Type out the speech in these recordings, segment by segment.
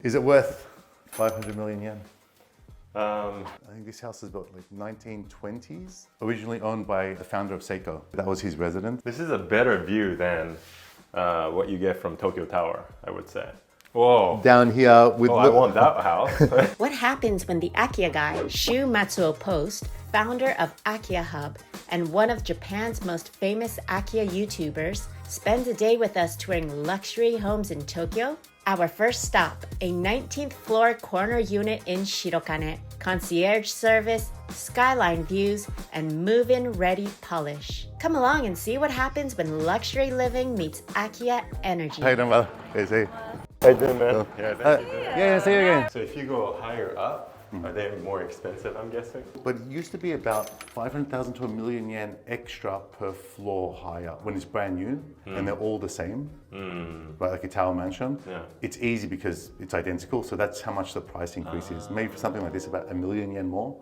Is it worth 500 million yen? I think this house is built like 1920s. Originally owned by the founder of Seiko. That was his residence. This is a better view than what you get from Tokyo Tower, I would say. Whoa. Down here with... I want that house. What happens when the Akiya guy, Shu Matsuo Post, founder of AkiyaHub and one of Japan's most famous Akiya YouTubers, spends a day with us touring luxury homes in Tokyo? Our first stop, a 19th floor corner unit in Shirokane, concierge service, skyline views, and move-in ready polish. Come along and see what happens when luxury living meets Akiya energy. How you doing, brother? Hey, see. How you doing, man? Yeah, thank you. Yeah, see you again. So if you go higher up, are they more expensive, I'm guessing? But it used to be about 500,000 to a million yen extra per floor higher when it's brand new and they're all the same, right? Like a tower mansion. Yeah. It's easy because it's identical, so that's how much the price increase is. Maybe for something like this, about a million yen more.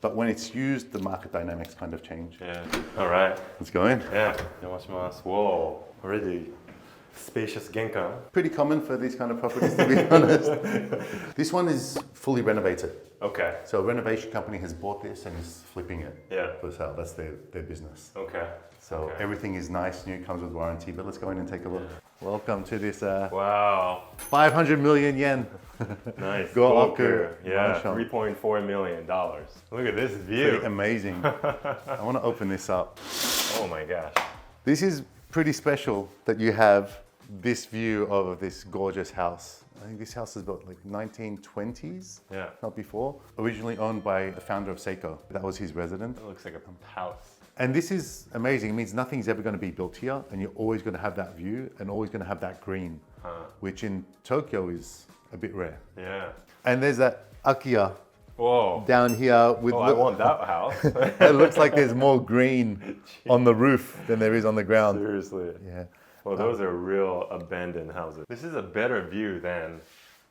But when it's used, the market dynamics kind of change. Yeah. All right. Let's go in. Yeah. Whoa. Already spacious genkan. Pretty common for these kind of properties, to be honest. This one is fully renovated. Okay. So a renovation company has bought this and is flipping it for sale. That's their business. Okay. So everything is nice, new, comes with warranty, but let's go in and take a look. Welcome to this wow. 500 million yen. Nice. Goku. Yeah, $3.4 million. Look at this view. Pretty amazing. I want to open this up. Oh my gosh. This is pretty special that you have this view of this gorgeous house. I think this house is built like 1920s, not before. Originally owned by the founder of Seiko. That was his residence. It looks like a house. And this is amazing. It means nothing's ever going to be built here and you're always going to have that view and always going to have that green, which in Tokyo is a bit rare. Yeah. And there's that Akiya down here with... I want that house. It looks like there's more green on the roof than there is on the ground. Seriously. Yeah. Well, those are real abandoned houses. This is a better view than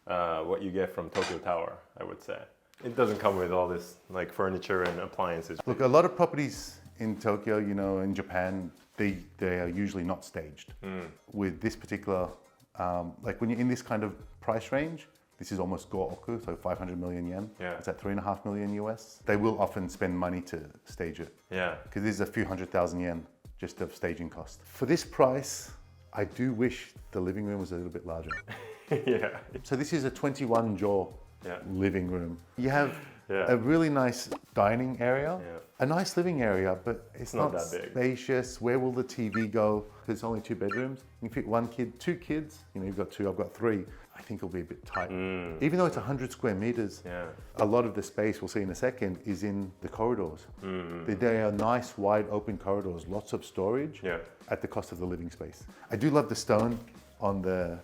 what you get from Tokyo Tower, I would say. It doesn't come with all this like furniture and appliances. Look, a lot of properties in Tokyo, you know, in Japan, they are usually not staged. With this particular, like when you're in this kind of price range, this is almost go-oku, so 500 million yen. Yeah. It's at 3.5 million US. They will often spend money to stage it. Yeah. Because this is a few 100,000 yen just of staging cost. For this price, I do wish the living room was a little bit larger. Yeah. So this is a 21 jaw living room. You have a really nice dining area, a nice living area, but it's not that big. Spacious. Where will the TV go? Because it's only 2 bedrooms. You can fit 1 kid, 2 kids. You know, you've got 2, I've got 3. I think it'll be a bit tight. Even though it's 100 square meters, a lot of the space, we'll see in a second, is in the corridors. They are nice, wide open corridors, lots of storage at the cost of the living space. I do love the stone on the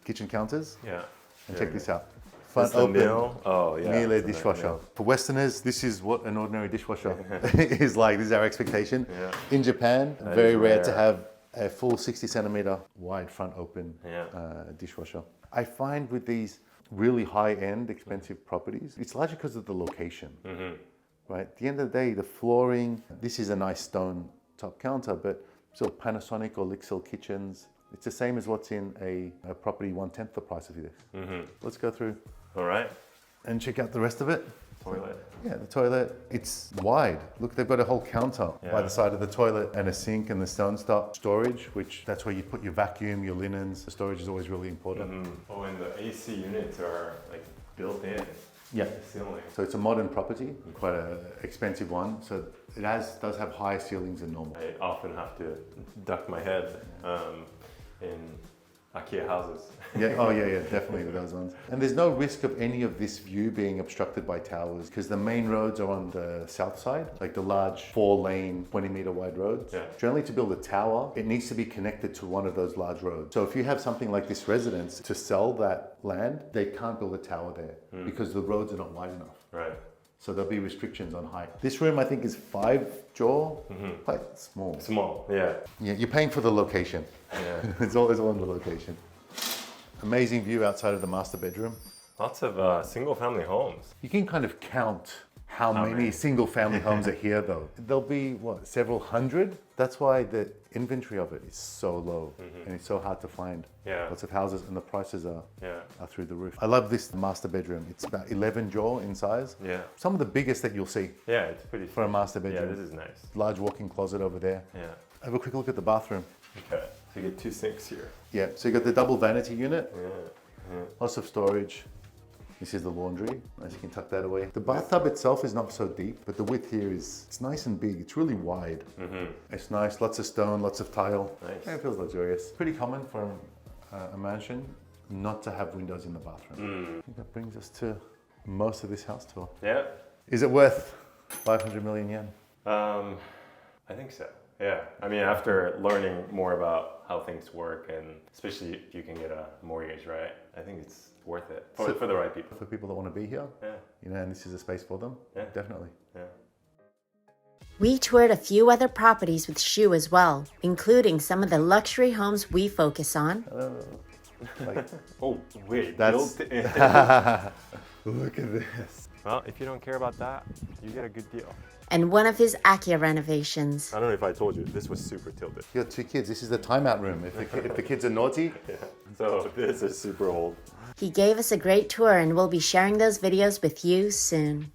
kitchen counters. Yeah. And check this out. Front open. Miele dishwasher. For Westerners, this is what an ordinary dishwasher is like. This is our expectation. In Japan, very rare to have a full 60 centimeter wide front open dishwasher. I find with these really high-end, expensive properties, it's largely because of the location, right? At the end of the day, the flooring, this is a nice stone top counter, but still Panasonic or Lixil kitchens, it's the same as what's in a property 1/10 the price of this. Let's go through. All right. And check out the rest of it. Toilet. Yeah, the toilet, it's wide. Look, they've got a whole counter by the side of the toilet and a sink and the stone storage, which that's where you put your vacuum, your linens. The storage is always really important. Oh, and the AC units are like built in. Yeah. The ceiling. So it's a modern property, quite an expensive one. So it does have higher ceilings than normal. I often have to duck my head in Akiya houses. Definitely with those ones. And there's no risk of any of this view being obstructed by towers because the main roads are on the south side, like the large 4-lane, 20-meter wide roads. Generally, to build a tower, it needs to be connected to one of those large roads. So if you have something like this residence, to sell that land, they can't build a tower there because the roads are not wide enough. Right. So there'll be restrictions on height. This room, I think, is 5 jaw, quite small. Small, yeah. Yeah, you're paying for the location. Yeah. It's always on the location. Amazing view outside of the master bedroom. Lots of single family homes. You can kind of count how many single family homes are here though. There'll be, what, several hundred? That's why the inventory of it is so low and it's so hard to find. Yeah. Lots of houses and the prices are through the roof. I love this master bedroom. It's about 11 jaw in size. Yeah. Some of the biggest that you'll see. Yeah, it's pretty for a master bedroom. Yeah, this is nice. Large walk-in closet over there. Yeah. Have a quick look at the bathroom. Okay. So you get 2 sinks here. Yeah, so you got the double vanity unit. Yeah. Lots of storage. This is the laundry. Nice, you can tuck that away. The bathtub itself is not so deep, but the width here it's nice and big. It's really wide. It's nice, lots of stone, lots of tile. Nice. Yeah, it feels luxurious. Pretty common for a mansion not to have windows in the bathroom. I think that brings us to most of this house tour. Yeah. Is it worth 500 million yen? I think so. Yeah. I mean, after learning more about how things work, and especially if you can get a mortgage, right? I think it's worth it for the right people. For people that want to be here, you know, and this is a space for them, definitely. Yeah. We toured a few other properties with Shu as well, including some of the luxury homes we focus on. Like, oh, wait. that's built in. Look at this. Well, if you don't care about that, you get a good deal. And one of his Akiya renovations. I don't know if I told you, this was super tilted. You got 2 kids. This is the timeout room. If the kids are naughty. Yeah. So this is super old. He gave us a great tour and we'll be sharing those videos with you soon.